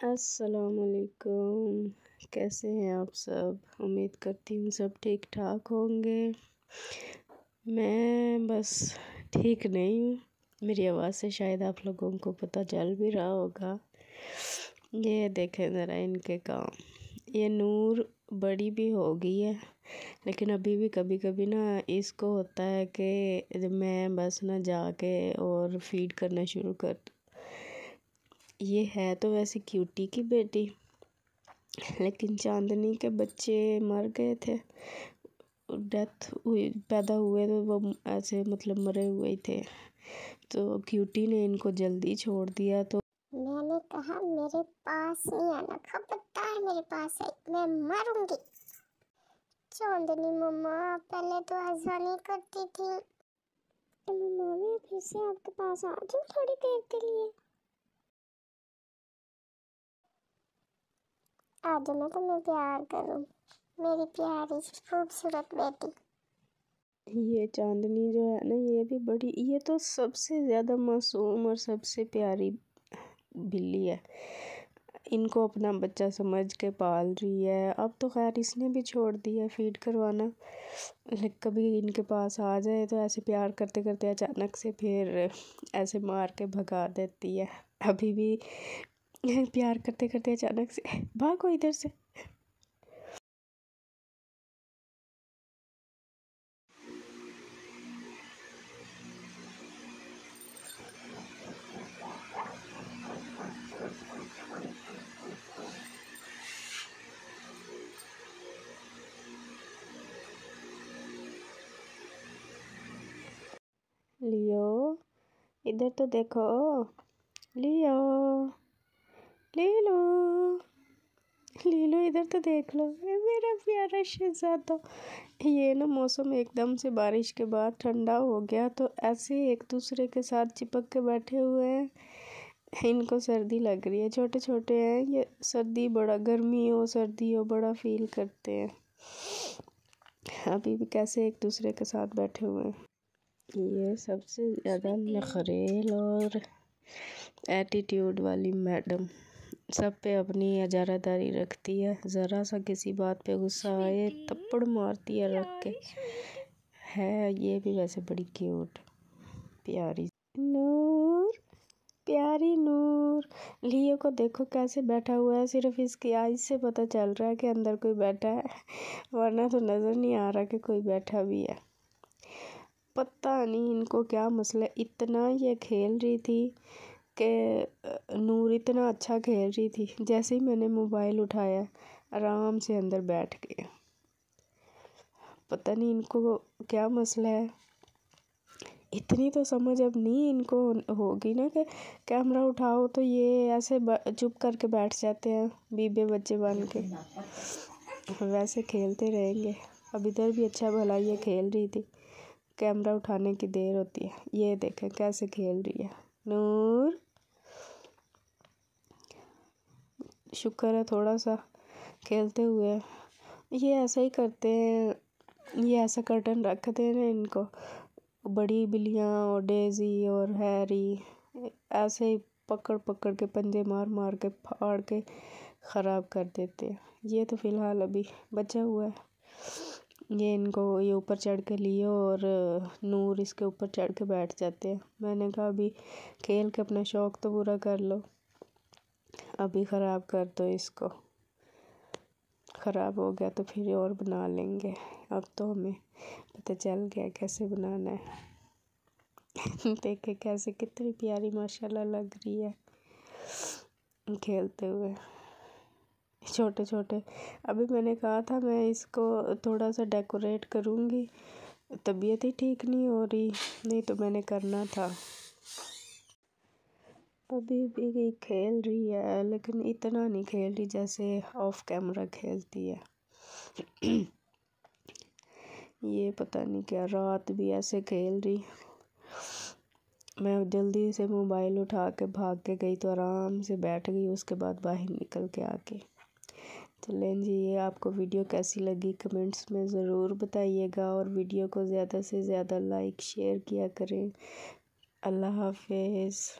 السلام علیکم، کیسے ہیں آپ سب؟ امید کرتی ہوں سب ٹھیک ٹھاک ہوں گے۔ میں بس ٹھیک نہیں ہوں، میری آواز سے شاید آپ لوگوں کو پتہ چل بھی رہا ہوگا۔ یہ دیکھیں ذرا ان کے کام، یہ نور بڑی بھی ہو گئی ہے لیکن ابھی بھی کبھی کبھی نا اس کو ہوتا ہے کہ میں بس نہ جا کے اور فیڈ کرنا شروع کر دوں۔ یہ ہے تو ویسے کیوٹی کی بیٹی، لیکن چاندنی کے بچے مر گئے تھے، ڈیتھ ہوئی، پیدا ہوئے تو وہ ایسے مطلب مرے ہوئے ہی تھے، تو کیوٹی نے ان کو جلدی چھوڑ دیا۔ تو میں نے کہا میرے پاس نہیں آنا، خبردار میرے پاس ہے، میں مروں گی۔ چاندنی مما پہلے تو ایسا نہیں کرتی تھی، مما میں پھر سے آپ کے پاس آ جاؤں تھوڑی دیر کے لیے؟ آج میں تمہیں پیار کروں، میری پیاری خوبصورت بیٹی۔ یہ چاندنی جو ہے نا، یہ بھی بڑی، یہ تو سب سے زیادہ معصوم اور سب سے پیاری بلی ہے، ان کو اپنا بچہ سمجھ کے پال رہی ہے۔ اب تو خیر اس نے بھی چھوڑ دیا فیڈ کروانا، لیکن کبھی ان کے پاس آ جائے تو ایسے پیار کرتے کرتے اچانک سے پھر ایسے مار کے بھگا دیتی ہے۔ ابھی بھی پیار کرتے کرتے اچانک سے بھاگو ادھر سے۔ لیو ادھر تو دیکھو، لیو لیلو لیلو ادھر تو دیکھ لو، میرا پیارا شہزادہ۔ یہ نا موسم ایک دم سے بارش کے بعد ٹھنڈا ہو گیا تو ایسے ایک دوسرے کے ساتھ چپک کے بیٹھے ہوئے ہیں۔ ان کو سردی لگ رہی ہے، چھوٹے چھوٹے ہیں یہ، سردی بڑا، گرمی ہو سردی ہو بڑا فیل کرتے ہیں۔ ابھی بھی کیسے ایک دوسرے کے ساتھ بیٹھے ہوئے ہیں۔ یہ سب سے زیادہ نخریل اور ایٹیٹیوڈ والی میڈم، سب پہ اپنی اجارہ داری رکھتی ہے، ذرا سا کسی بات پہ غصہ آئے تھپڑ مارتی ہے رکھ کے۔ ہے یہ بھی ویسے بڑی کیوٹ پیاری نور، پیاری نور۔ لیو کو دیکھو کیسے بیٹھا ہوا ہے، صرف اس کی آئز سے پتہ چل رہا ہے کہ اندر کوئی بیٹھا ہے، ورنہ تو نظر نہیں آ رہا کہ کوئی بیٹھا بھی ہے۔ پتہ نہیں ان کو کیا مسئلہ، اتنا یہ کھیل رہی تھی کہ نور اتنا اچھا کھیل رہی تھی، جیسے ہی میں نے موبائل اٹھایا آرام سے اندر بیٹھ گئے۔ پتہ نہیں ان کو کیا مسئلہ ہے، اتنی تو سمجھ اب نہیں ان کو ہوگی نا کہ کیمرہ اٹھاؤ تو یہ ایسے چپ کر کے بیٹھ جاتے ہیں بیبے بچے بن کے، ویسے کھیلتے رہیں گے۔ اب ادھر بھی اچھا بھلا یہ کھیل رہی تھی، کیمرہ اٹھانے کی دیر ہوتی ہے۔ یہ دیکھیں کیسے کھیل رہی ہے نور، شکر ہے تھوڑا سا کھیلتے ہوئے۔ یہ ایسا ہی کرتے ہیں، یہ ایسا کرٹن رکھتے ہیں نا ان کو، بڑی بلیاں اور ڈیزی اور ہیری ایسے ہی پکڑ پکڑ کے پنجے مار مار کے پھاڑ کے خراب کر دیتے ہیں۔ یہ تو فی الحال ابھی بچا ہوا ہے، یہ ان کو یہ اوپر چڑھ کے لیو اور نور اس کے اوپر چڑھ کے بیٹھ جاتے ہیں۔ میں نے کہا ابھی کھیل کے اپنا شوق تو پورا کر لو، ابھی خراب کر دو اس کو، خراب ہو گیا تو پھر اور بنا لیں گے۔ اب تو ہمیں پتہ چل گیا کیسے بنانا ہے۔ دیکھیں کیسے کتنی پیاری ماشاءاللہ لگ رہی ہے کھیلتے ہوئے، چھوٹے چھوٹے۔ ابھی میں نے کہا تھا میں اس کو تھوڑا سا ڈیکوریٹ کروں گی، طبیعت ہی ٹھیک نہیں ہو رہی، نہیں تو میں نے کرنا تھا۔ ابھی بھی کھیل رہی ہے لیکن اتنا نہیں کھیل رہی جیسے آف کیمرہ کھیلتی ہے۔ یہ پتہ نہیں کیا رات بھی ایسے کھیل رہی، میں جلدی سے موبائل اٹھا کے بھاگ کے گئی تو آرام سے بیٹھ گئی، اس کے بعد باہر نکل کے آ کے۔ چلیں جی، یہ آپ کو ویڈیو کیسی لگی کمنٹس میں ضرور بتائیے گا، اور ویڈیو کو زیادہ سے زیادہ لائک شیئر کیا کریں۔ اللہ حافظ۔